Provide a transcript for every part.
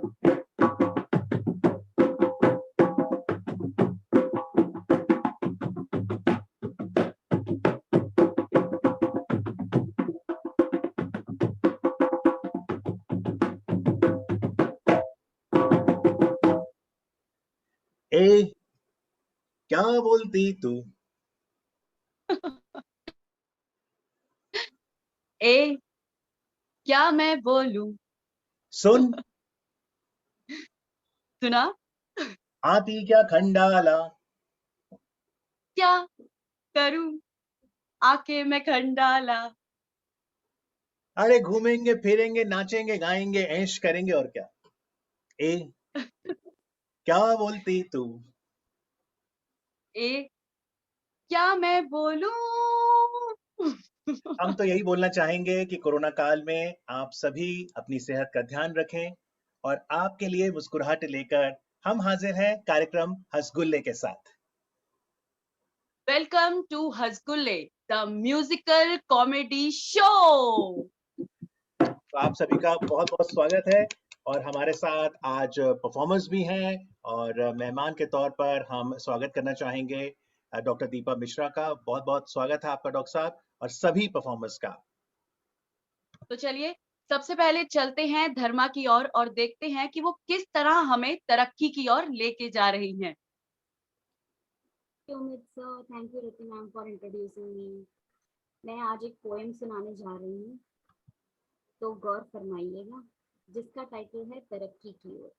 ए क्या बोलती तू? ए क्या मैं बोलूं? सुन, सुना? आती क्या खंडाला? क्या करूं आके मैं खंडाला? अरे घूमेंगे फिरेंगे नाचेंगे गाएंगे ऐश करेंगे और क्या। ए क्या बोलती तू? ए क्या मैं बोलूं? हम तो यही बोलना चाहेंगे कि कोरोना काल में आप सभी अपनी सेहत का ध्यान रखें और आपके लिए मुस्कुराहट लेकर हम हाजिर हैं कार्यक्रम हंसगुल्ले के साथ। Welcome to Hasgulle the musical comedy show. तो आप सभी का बहुत बहुत स्वागत है और हमारे साथ आज परफॉर्मर्स भी हैं और मेहमान के तौर पर हम स्वागत करना चाहेंगे डॉक्टर दीपा मिश्रा का। बहुत बहुत स्वागत है आपका डॉक्टर साहब और सभी परफॉर्मर्स का। तो चलिए सबसे पहले चलते हैं धर्मा की ओर और देखते हैं कि वो किस तरह हमें तरक्की की ओर लेके जा रही हैं। Amit sir, thank you Ritu ma'am for introducing me. मैं आज एक पोएम सुनाने जा रही हूँ, तो गौर फरमाइएगा, जिसका टाइटल है तरक्की की ओर।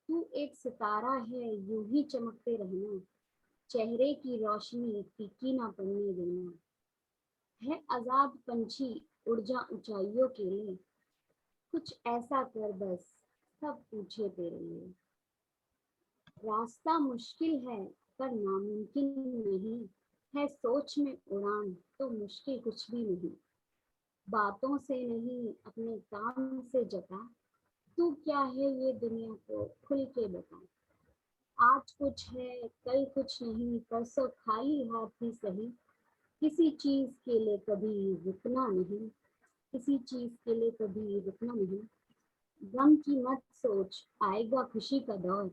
तू एक सितारा है, यूं ही चमकते रहना, चेहरे की रोशनी फीकी ना पड़ने देना। है आजाद पंछी, उड़ जा ऊंचाइयों के लिए, कुछ ऐसा कर बस सब पूछे तेरे लिए। रास्ता मुश्किल है पर नामुमकिन नहीं, है सोच में उड़ान तो मुश्किल कुछ भी नहीं। बातों से नहीं अपने काम से जता, तू क्या है ये दुनिया को खुल के बता। आज कुछ है कल कुछ नहीं, परसों खाली हाथ ही सही, किसी चीज के लिए कभी रुकना नहीं, किसी चीज के लिए कभी रुकना नहीं। गम की मत सोच आएगा खुशी का दौर,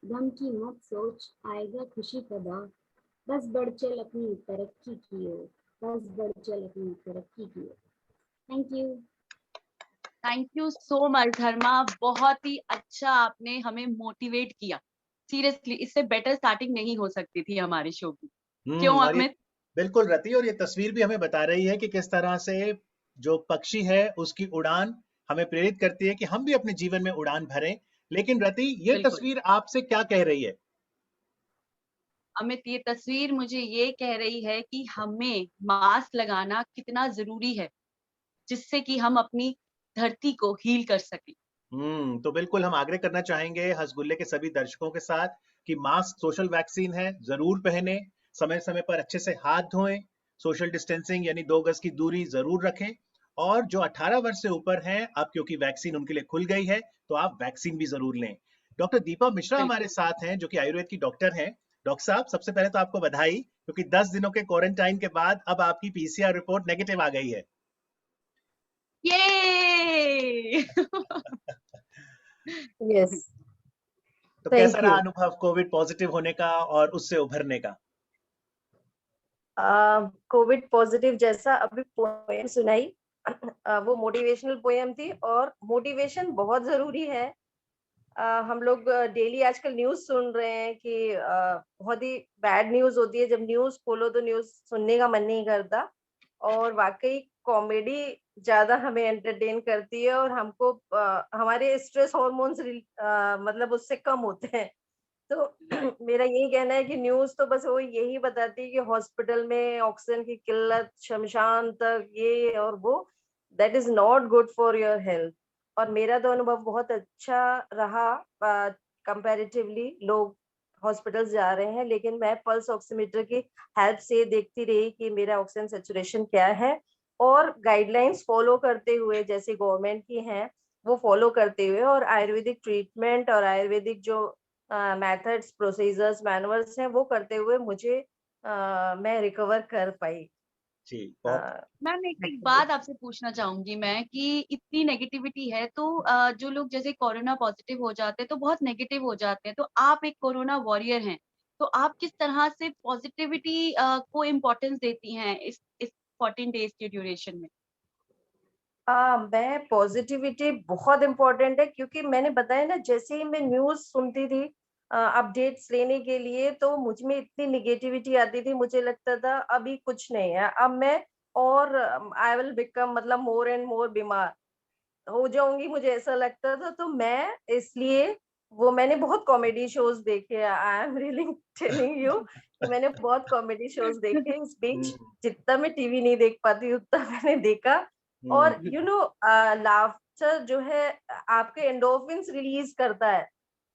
गम की मत सोच आएगा खुशी का दौर, बस बढ़ चल अपनी तरक्की की ओर, बस बढ़ चल अपनी तरक्की की ओर। Thank you. Thank you so much Dharma, बहुत ही अच्छा आपने हमें मोटिवेट किया। सीरियसली इससे बेटर स्टार्टिंग नहीं हो सकती थी हमारे शो की। क्यों और ये अमित? बिल्कुल रति, और ये तस्वीर भी हमें बता रही है कि किस तरह से जो पक्षी है उसकी उड़ान हमें प्रेरित करती है कि हम भी अपने जीवन में उड़ान भरें। लेकिन रति, ये बिल्कुल तस्वीर आपसे क्या कह रही है? अमित, ये तस्वीर मुझे ये कह रही है कि हमें मास्क लगाना कितना जरूरी है, जिससे कि हम अपनी धरती को हील कर सकें। तो बिल्कुल हम आग्रह करना चाहेंगे हंसगुल्ले के सभी दर्शकों के साथ कि मास्क सोशल वैक्सीन है, जरूर पहने, समय समय पर अच्छे से हाथ धोएं, सोशल डिस्टेंसिंग यानी 2 गज की दूरी जरूर रखें। और जो 18 वर्ष से ऊपर हैं, अब क्योंकि वैक्सीन उनके लिए खुल गई है तो आप वैक्सीन भी जरूर लें। डॉक्टर दीपा मिश्रा हमारे बिल्कुल। साथ हैं जो कि आयुर्वेद की डॉक्टर हैं। डॉक्टर साहब, सबसे पहले तो आपको बधाई, क्योंकि 10 दिनों के क्वारंटाइन के बाद अब आपकी पीसीआर रिपोर्ट नेगेटिव आ गई है। ये यस, तो कैसा थैंक रहा यू। अनुभव कोविड पॉजिटिव होने का और उससे उभरने का? कोविड पॉजिटिव जैसा अभी पोएम सुनाई, वो मोटिवेशनल पोएम थी और मोटिवेशन बहुत जरूरी है। हम लोग डेली आजकल न्यूज सुन रहे हैं कि बहुत ही बैड न्यूज होती है। जब न्यूज खोलो तो न्यूज सुनने का मन नहीं करता, और वाकई कॉमेडी ज्यादा हमें एंटरटेन करती है और हमको हमारे स्ट्रेस हॉर्मोन्स मतलब उससे कम होते हैं। तो मेरा यही कहना है कि न्यूज तो बस वो यही बताती है कि हॉस्पिटल में ऑक्सीजन की किल्लत, शमशान तक, ये और वो, that is not good for your health. और मेरा तो अनुभव बहुत अच्छा रहा। कंपैरेटिवली लोग हॉस्पिटल्स जा रहे हैं, लेकिन मैं पल्स ऑक्सीमीटर की हेल्प से देखती रही कि मेरा ऑक्सीजन सेचुरेशन क्या है, और गाइडलाइंस फॉलो करते हुए, जैसे गवर्नमेंट की हैं वो फॉलो करते हुए, और आयुर्वेदिक ट्रीटमेंट और आयुर्वेदिक जो मेथड्स, प्रोसीजर्स, मैनुअल्स हैं वो करते हुए मुझे मैं रिकवर कर पाई। जी बहुत मैम एक back to you. बात आपसे पूछना चाहूंगी मैं कि इतनी नेगेटिविटी है तो जो लोग जैसे कोरोना पॉजिटिव हो जाते हैं तो बहुत नेगेटिव हो जाते हैं, तो आप एक कोरोना वॉरियर हैं, तो आप किस तरह से पॉजिटिविटी को इम्पोर्टेंस देती हैं इस 14 डेज के ड्यूरेशन में? मैं पॉजिटिविटी बहुत इम्पोर्टेंट है, क्योंकि मैंने बताया ना, जैसे ही मैं न्यूज़ सुनती थी अपडेट्स लेने के लिए, तो मुझ में इतनी नेगेटिविटी आती थी, मुझे लगता था अभी कुछ नहीं है, अब मैं और आई विल बिकम मतलब मोर एंड मोर बीमार हो जाऊंगी, मुझे ऐसा लगता था। तो मैं इसलिए वो मैंने बहुत कॉमेडी शोज देखे, I am really telling you कि मैंने बहुत कॉमेडी शोज देखे इस बीच, हम्म, जितना मैं टीवी नहीं देख पाती उतना मैंने देखा। और हम्म, यू नो लाफ्टर जो है आपके एंडोर्फिन्स रिलीज करता है,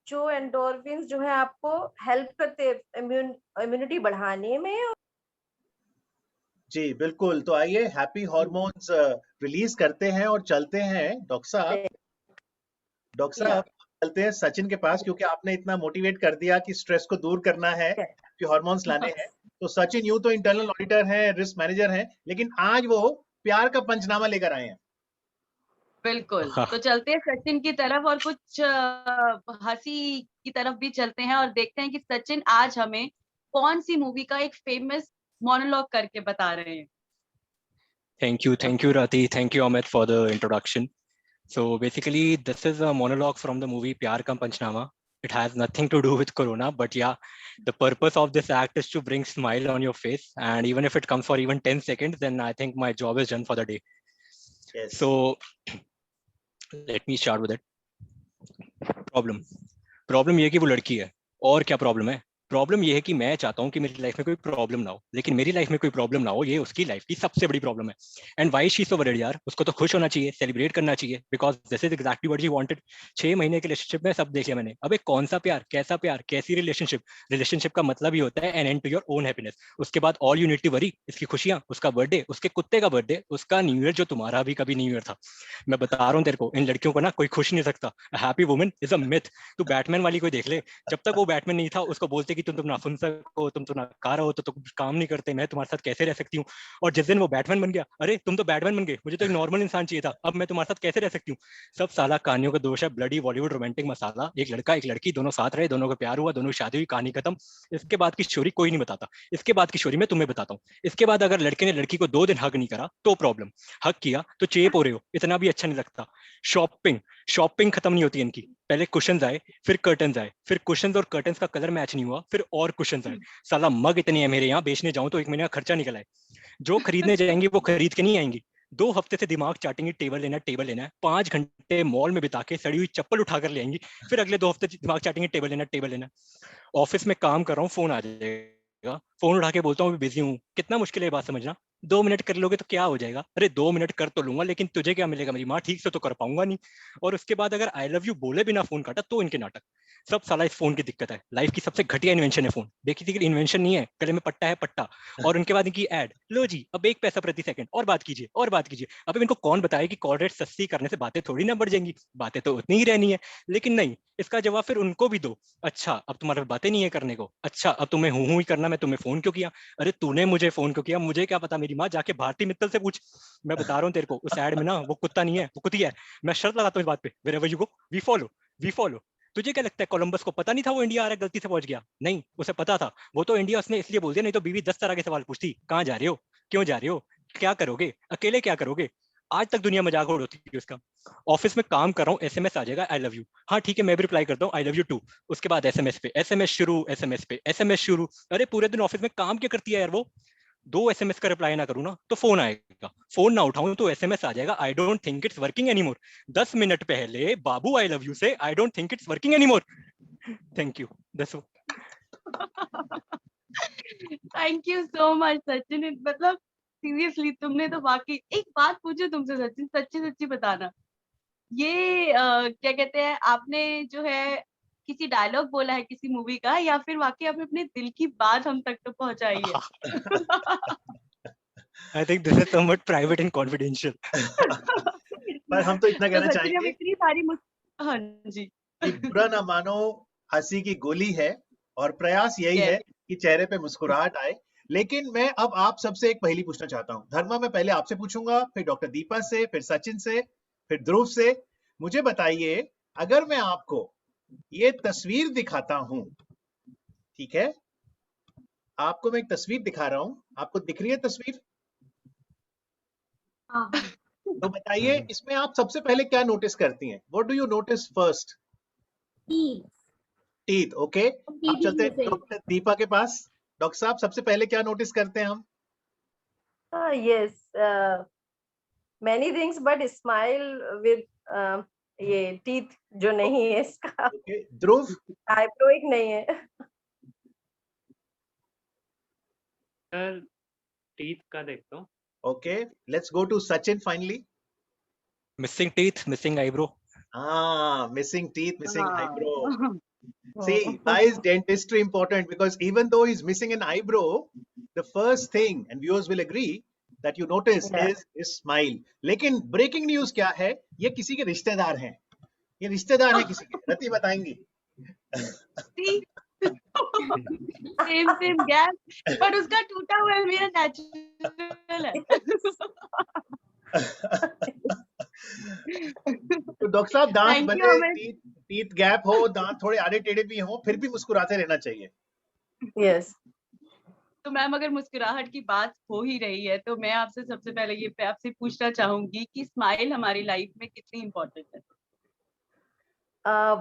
जो एंडोर्फिन्स जो है आपको हेल्प करते हैं इम्यूनिटी बढ़ाने में। जी बिल्कुल। तो आइए हैप्पी हॉर्मोन्स रिलीज करते हैं और चलते हैं डॉक्टर साहब। डॉक्टर या साहब चलते हैं सचिन के पास, क्योंकि आपने इतना मोटिवेट कर दिया कि स्ट्रेस को दूर करना है, कि हार्मोन्स लाने हैं। तो सचिन यूं तो इंटरनल ऑडिटर हैं, रिस्क मैनेजर हैं, लेकिन आज वो प्यार का पंचनामा लेकर आए हैं। बिल्कुल, हाँ, तो चलते हैं सचिन की तरफ और कुछ हंसी की तरफ भी चलते हैं और देखते हैं कि सचिन आज हमें कौन सी मूवी का एक फेमस मोनोलॉग करके बता रहे हैं। thank you, Rati. Thank you, Amit, for the introduction. So basically, this is a monologue from the movie Pyar Ka Panchnama. It has nothing to do with Corona, but yeah, the purpose of this act is to bring smile on your face. And even if it comes for even 10 seconds, then I think my job is done for the day. Yes So let me start with it. Problem ये है कि वो लड़की है, और क्या problem है? Problem ये है कि मैं चाहता हूँ कि मेरी लाइफ में कोई प्रॉब्लम ना हो, लेकिन मेरी लाइफ में कोई प्रॉब्लम ना हो, ये उसकी लाइफ की सबसे बड़ी प्रॉब्लम है। And why she so worried यार, उसको तो खुश होना चाहिए, सेलिब्रेट करना चाहिए, because this is exactly what she wanted. 6 महीने के रिलेशनशिप में सब देख लिया मैंने। अब एक कौन सा प्यार, कैसा प्यार, कैसी रिलेशनशिप का मतलब ही होता है an end to your own happiness. उसके बाद all you need to worry, इसकी खुशियां, उसका बर्थडे, उसके कुत्ते का बर्थडे, उसका न्यू ईयर जो तुम्हारा भी कभी न्यू ईयर था। मैं बता रहा हूँ तेरे को, इन लड़कियों को ना कोई खुश नहीं सकता। Happy woman is a myth. तू बैटमैन वाली कोई देख ले, जब तक वो बैटमैन नहीं था उसको बोलते कि तुम नाखुनसक हो, तुम तो नकार हो, तो तुम काम नहीं करते, मैं तुम्हारे साथ कैसे रह सकती हूँ। और जिस दिन वो बैटमैन बन गया, अरे तुम तो बैटमैन बन गए, मुझे तो एक नॉर्मल इंसान चाहिए था, अब मैं तुम्हारे साथ कैसे रह सकती हूँ। सब साला कहानियों का दोष है, ब्लडी बॉलीवुड रोमांटिक मसाला। एक लड़का एक लड़की दोनों साथ रहे, दोनों को प्यार हुआ, दोनों की शादी हुई, कहानी खत्म। इसके बाद की स्टोरी कोई नहीं बताता। इसके बाद की स्टोरी मैं तुम्हें बताता हूँ। इसके बाद अगर लड़के ने लड़की को 2 दिन हग नहीं करा तो प्रॉब्लम, हग किया तो चेप हो रहे हो, इतना भी अच्छा नहीं लगता। शॉपिंग खत्म नहीं होती इनकी। पहले कुशन्स आए, फिर कर्टन्स आए, फिर कुशन्स और कर्टन्स का कलर मैच नहीं हुआ, फिर और कुशन्स आए। साला मग इतने हैं मेरे यहाँ, बेचने जाऊं तो 1 महीने का खर्चा निकल आए। जो खरीदने जाएंगे वो खरीद के नहीं आएंगी। 2 हफ्ते से दिमाग चाटेंगी, टेबल लेना है। 5 घंटे मॉल में बिता के सड़ी हुई चप्पल उठाकर ले आएंगी, फिर अगले 2 हफ्ते दिमाग चाटेंगे, टेबल लेना। ऑफिस में काम कर रहा हूँ, फोन आ जाएगा, फोन उठा के बोलता हूँ बिजी हूँ। कितना मुश्किल है बात समझना। 2 मिनट कर लोगे तो क्या हो जाएगा? अरे 2 मिनट कर तो लूंगा, लेकिन तुझे क्या मिलेगा? मेरी माँ ठीक से तो कर पाऊंगा नहीं। और उसके बाद अगर आई लव यू बोले बिना फोन काटा तो इनके नाटक। सब साला इस फोन की दिक्कत है। लाइफ की सबसे घटिया इन्वेंशन है फोन। बेसिकली इन्वेंशन नहीं है, गले में पट्टा है पट्टा। और उनके बाद इनकी एड, लो जी अब 1 पैसा प्रति सेकंड, और बात कीजिए। अब इनको कौन बताए कि कॉल रेट सस्ती करने से बातें थोड़ी ना बढ़ जाएंगी, बातें तो उतनी ही रहनी है। लेकिन नहीं, इसका जवाब फिर उनको भी दो। अच्छा अब तुम्हारे बातें नहीं है करने को, अच्छा अब तुम्हें हूं ही करना, मैं तुम्हें फोन क्यों किया? अरे तूने मुझे फोन क्यों किया? मुझे क्या पता, मेरी माँ जाके भारती मित्तल से पूछ। मैं बता रहा हूँ तेरे को, उस एड में ना वो कुत्ता नहीं है, वो कुतिया है। मैं शर्त लगाता हूँ इस बात पे, wherever you go, we follow। तुझे क्या लगता है कोलंबस को पता नहीं था वो इंडिया आ रहा है, गलती से पहुंच गया? नहीं, उसे पता था। वो तो इंडिया उसने इसलिए बोल दिया, नहीं तो बीवी 10 तरह के सवाल पूछती। कहाँ जा रहे हो, क्यों जा रहे हो, क्या करोगे, अकेले क्या करोगे? आज तक दुनिया मजाक उड़ाती है उसका। ऑफिस में काम कर रहा हूँ, एसएमएस आ जाएगा आई लव यू, हाँ ठीक है मैं भी रिप्लाई करता हूँ आई लव यू टू। उसके बाद एसएमएस पे एसएमएस शुरू। अरे पूरे दिन ऑफिस में काम क्या करती है यार वो? 2 एसएमएस का रिप्लाई ना करूँ ना तो फोन आएगा, फोन ना उठाऊं तो एसएमएस आ जाएगा I don't think it's working anymore. 10 minute पहले बाबू आई लव यू से I don't think it's working anymore. Thank you, that's all. Thank you so much Sachin, मतलब सीरियसली तुमने तो वाकई। एक बात पूछो तुमसे सचिन, सच्ची सच्ची बताना, ये क्या कहते हैं, आपने जो है किसी डायलॉग बोला है किसी मूवी का, या फिर वाकई आपने अपने दिल की बात हम तक तो पहुंचाई है? I think this is somewhat private and confidential. पर हम तो इतना तो कहना सचिन अब चाहेंगे इतनी सारी हाँ जी। कि बुरा ना मानो, हंसी की गोली है, और प्रयास यही है यस कि चेहरे पे मुस्कुराहट आए। लेकिन मैं अब आप सबसे एक पहेली पूछना चाहता हूँ। धर्मा, मैं पहले आपसे पूछूंगा, फिर डॉक्टर दीपा से, फिर सचिन से, फिर ध्रुव से। मुझे बताइए, अगर मैं आपको ये तस्वीर दिखाता हूं, ठीक है, आपको मैं एक तस्वीर दिखा रहा हूं, आपको दिख रही है तस्वीर? हाँ हाँ। तो बताइए इसमें आप सबसे पहले क्या नोटिस करती हैं? What do you notice first? Teeth. Teeth, okay. अब टीथ चलते में हैं से डॉक्टर दीपा के पास। डॉक्टर साहब, सबसे पहले क्या नोटिस करते हैं हम? yes, many things, but smile with ये teeth जो नहीं है इसका, ओके, ध्रुव? eyebrow एक नहीं है। सर टीथ का देखता हूँ। Okay, let's go to Sachin finally. Missing teeth, missing eyebrow. Ah, missing teeth, missing eyebrow. हाँ See, why is dentistry important? Because even though he's missing an eyebrow, the first thing, and viewers will agree, that you notice Yeah. is his smile. लेकिन breaking news क्या है? ये किसी के रिश्तेदार हैं। ये रिश्तेदार हैं किसी के। रति बताएंगी। सेम गैप, पर उसका टूटा हुआ है, मेरा नेचुरल है। तो डॉक्टर साहब, दांत Thank you, भले अमित। टीथ गैप हो, दांत थोड़े आड़े टेढ़े भी हो, फिर भी मुस्कुराते रहना चाहिए। yes. तो मैम, अगर मुस्कुराहट की बात हो ही रही है, तो मैं आपसे सबसे पहले ये आपसे पूछना चाहूंगी कि स्माइल हमारी लाइफ में कितनी इम्पोर्टेंट है?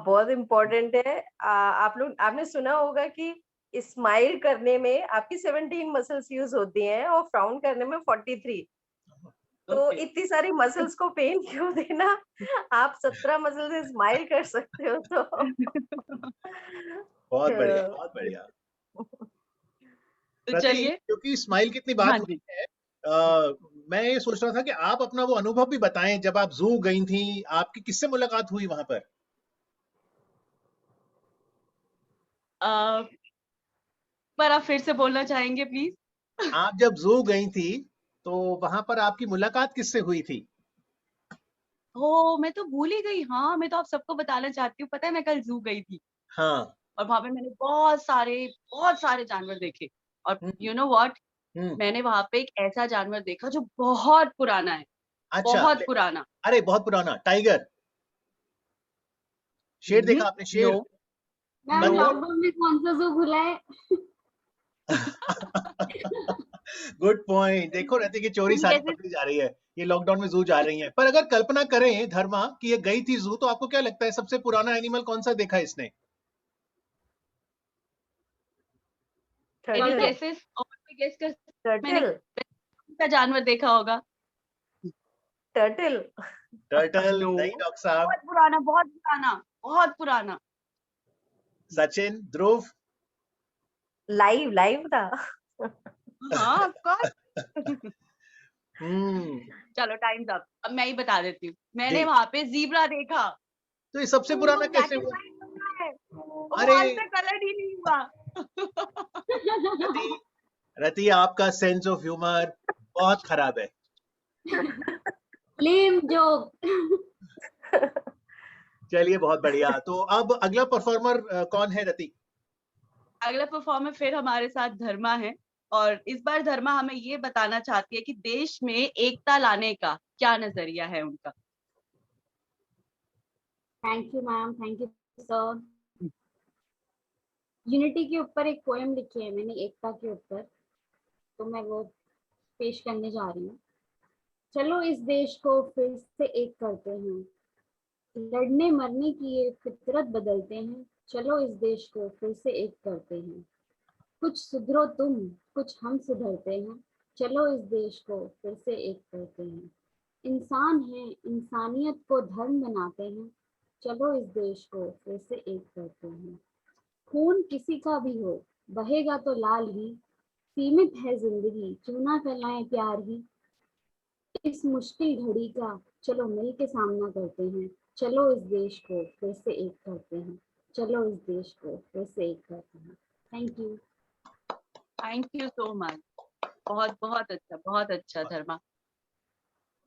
बहुत इम्पोर्टेंट है। आपने सुना होगा कि स्माइल करने में आपकी 17 मसल्स यूज होती हैं और फ्राउन करने में 43। तो Okay. इतनी सारी मसल्स को पेन क्यों देना? आप 17 मसल से स्माइल कर सकते हो तो बहुत बढ़िया, बहुत बढ़िया। तो रति, चलिए। क्योंकि स्माइल की इतनी हाँ बात जी। हुई है, मैं ये सोच रहा था कि आप अपना वो अनुभव भी बताएं, जब आप जू गई थी, आपकी किससे मुलाकात हुई वहां पर? पर आप फिर से बोलना चाहेंगे प्लीज? आप जब जू गई थी, तो वहां पर आपकी मुलाकात किससे हुई थी? ओ, मैं तो भूल ही गई। हाँ, मैं तो आप सबको बताना चाहती हूँ। पता है, मैं कल जू गई थी हाँ। और वहां पे मैंने बहुत सारे जानवर देखे। और हम्म, यू नो व्हाट, हम्म, मैंने वहां पे एक ऐसा जानवर देखा जो बहुत पुराना है, अच्छा। बहुत पुराना। अरे बहुत पुराना, टाइगर, शेर देखा आपने? नो, शेर? Ma'am, no. बंदर? लॉकडाउन में कौन सा जू खुला है? Good point. देखो, रति की चोरी तुम सारी कैसे? पकड़ी जा रही है। ये लॉकडाउन में जू जा रही हैं। पर अगर कल्पना करें धर्मा कि ये गई थी जू, तो आपको क्या लगता है सबसे पुराना एनिमल कौन सा देखा इसने? Any turtle. गेसेस? और कोई गेस कर? मैंने टर्टल। कौन सा जानवर देखा होगा? टर्टल। टर्टल नो, नहीं डॉक्टर साहब। बहुत पुराना, बहुत पुराना, बहुत पुराना। सचिन, ध्रुव? लाइव था। हाँ, ऑफ कोर्स। हम्म, चलो, टाइम्स अप। अब मैं ही बता देती हूँ। मैंने जी। वहां पे जीब्रा देखा। तो ये सबसे वो पुराना ब्लैक कैसे एंड हुआ? व्हाइट होता है, वो अरे आज तक कलर ही नहीं हुआ। रति, रति, आपका सेंस ऑफ ह्यूमर बहुत खराब है। लेम जोक। चलिए, बहुत बढ़िया। तो अब अगला परफॉर्मर कौन है रति? अगला परफॉर्मर फिर हमारे साथ धर्मा है, और इस बार धर्मा हमें ये बताना चाहती है कि देश में एकता लाने का क्या नजरिया है उनका। Thank you ma'am, thank you sir. Unity के ऊपर एक पोएम लिखी है मैंने, एकता के ऊपर, तो मैं वो पेश करने जा रही हूँ। चलो इस देश को फिर से एक करते हैं, लड़ने मरने की ये फितरत बदलते हैं। चलो इस देश को फिर से एक करते हैं, कुछ सुधरो तुम, कुछ हम सुधरते हैं। चलो इस देश को फिर से एक करते हैं। इंसान है, इंसानियत को धर्म बनाते हैं। चलो इस देश को फिर से एक करते हैं। खून किसी का भी हो, बहेगा तो लाल ही। सीमित है जिंदगी, क्यों ना फैलाएं प्यार ही। इस मुश्किल घड़ी का चलो मिल के सामना करते हैं। चलो इस देश को फिर से एक करते हैं। चलो इस देश को फिर से एक करते हैं। Thank you. Thank you so much. बहुत बहुत अच्छा धर्मा।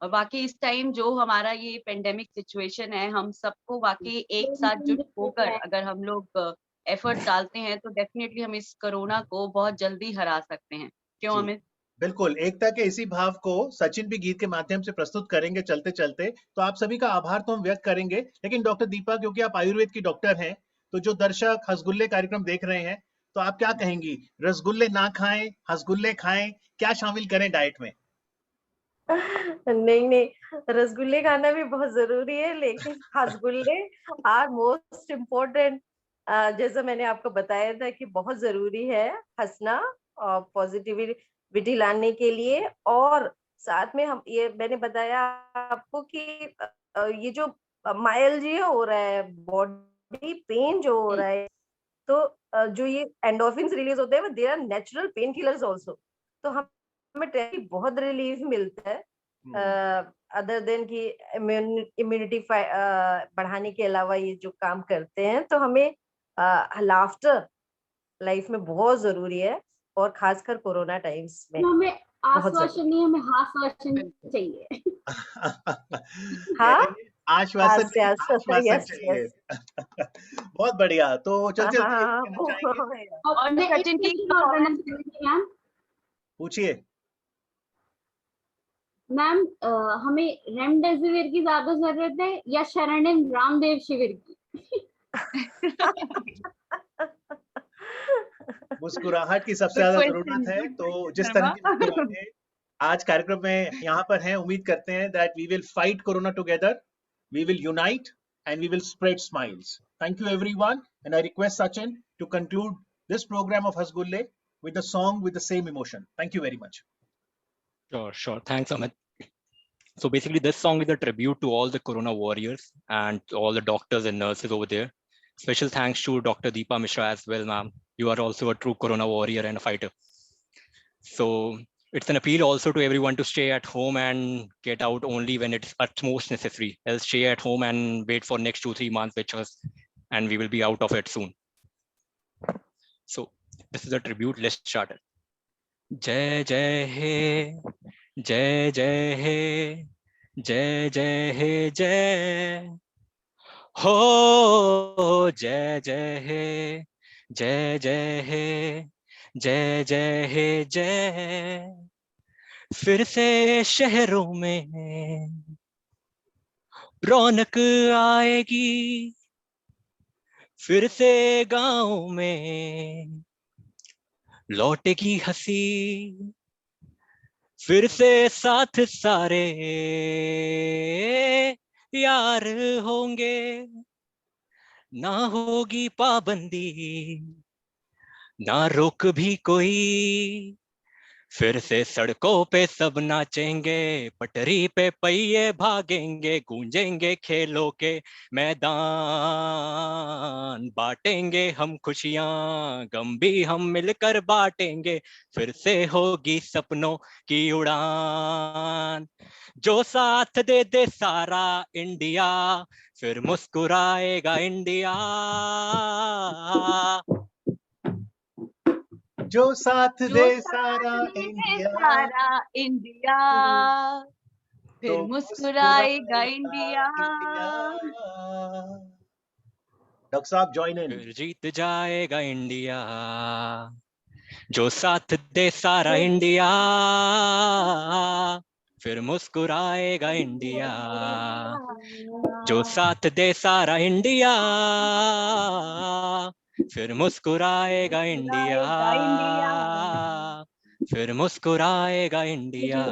और बाकी इस टाइम जो हमारा ये पेंडेमिक सिचुएशन है, हम सबको बाकी एक साथ जुट होकर अगर हम लोग एफर्ट डालते हैं, तो डेफिनेटली हम इस कोरोना को बहुत जल्दी हरा सकते हैं। क्यों जी। अमित? बिल्कुल, एकता के इसी भाव को सचिन भी गीत के माध्यम से प्रस्तुत करेंगे चलते चलते। तो आप सभी का आभार तो हम व्यक्त करेंगे, लेकिन डॉक्टर दीपा, क्योंकि आप आयुर्वेद की डॉक्टर हैं, तो जो दर्शक हंसगुल्ले कार्यक्रम देख रहे हैं, तो आप क्या कहेंगी? रसगुल्ले ना खाएं, हंसगुल्ले खाएं, क्या शामिल करें डाइट में? नहीं नहीं, रसगुल्ले खाना भी बहुत जरूरी है, लेकिन रसगुल्ले आर मोस्ट इम्पोर्टेंट। जैसा मैंने आपको बताया था कि बहुत जरूरी है हंसना और पॉजिटिविटी लाने के लिए। और साथ में हम ये मैंने बताया आपको कि ये जो माइल्ड हो रहा है, बॉडी पेन जो हो रहा है, तो जो ये एंडोर्फिन्स रिलीज होते हैं, they are natural pain killers also. तो हमें बहुत रिलीफ मिलता है, अदर देन की इम्यूनिटी बढ़ाने के अलावा ये जो काम करते हैं, तो हमें लाफ्टर लाइफ में बहुत जरूरी है, और खासकर कोरोना टाइम्स में हमें बहुत आश्वासन नहीं, हमें हास्वासन चाहिए। हाँ, कहेंगे आश्वासन नहीं, आश्वासन यस चाहिए। यस, बहुत बढ़िया। तो हाँ चलते हाँ चलते हाँ, कहना चाहेंगे, और और मैं एक सचिन की क्वेश्चन और करना चाहूंगी मैम। पूछिए। मैम हमें रेमडेसिविर की ज्यादा जरूरत है या शरणन रामदेव शिविर की? मुस्कुराहट की सबसे गुड ज्यादा क्वेश्चन जरूरत है, तो जिस तरह की शर्मा। मुस्कुराहटें आज कार्यक्रम में यहाँ पर हैं, उम्मीद करते हैं that we will fight corona together, we will unite and we will spread smiles. Thank you everyone, and I request Sachin to conclude this program of Hasgulle with a song with the same emotion. Thank you very much. Sure. Thanks, Amit. So basically, this song is a tribute to all the Corona warriors and all the doctors and nurses over there. Special thanks to Dr. Deepa Mishra as well, ma'am. You are also a true Corona warrior and a fighter. So it's an appeal also to everyone to stay at home and get out only when it's utmost necessary. Else stay at home and wait for next 2-3 months, and we will be out of it soon. So this is a tribute. Let's start it. Jai Jai He, Jai Jai He, Jai Jai He, Jai Ho, Jai Jai He, Jai Jai He, Jai Jai He, Jai। फिर से शहरों में रौनक आएगी, फिर से गांव में लौटेगी हंसी, फिर से साथ सारे यार होंगे, ना होगी पाबंदी, ना रोक भी कोई, फिर से सड़कों पे सब नाचेंगे, पटरी पे पहिए भागेंगे, गूंजेंगे खेलों के मैदान, बांटेंगे हम खुशियां, गम भी हम मिलकर बांटेंगे, फिर से होगी सपनों की उड़ान। जो साथ दे दे सारा इंडिया, फिर मुस्कुराएगा इंडिया। जो साथ जो दे साथ सारा दे इंडिया, सारा इंडिया, फिर तो मुस्कुराएगा इंडिया। इंडिया। डॉक्टर साहब जॉइन इन। फिर जीत जाएगा इंडिया, जो साथ दे सारा इंडिया, फिर मुस्कुराएगा इंडिया, जो साथ दे सारा इंडिया, फिर मुस्कुराएगा इंडिया, मुस्कुराएगा इंडिया। फिर मुस्कुराएगा India.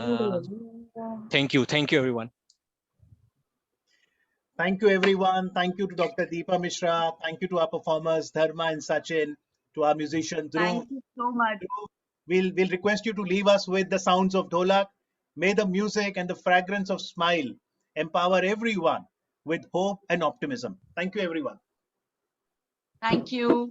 Thank you everyone. Thank you everyone. Thank you to Dr. Deepa Mishra. Thank you to our performers Dharma and Sachin, to our musician Dhruv. Thank you so much. We'll request you to leave us with the sounds of Dholak. May the music and the fragrance of smile empower everyone with hope and optimism. Thank you everyone. Thank you.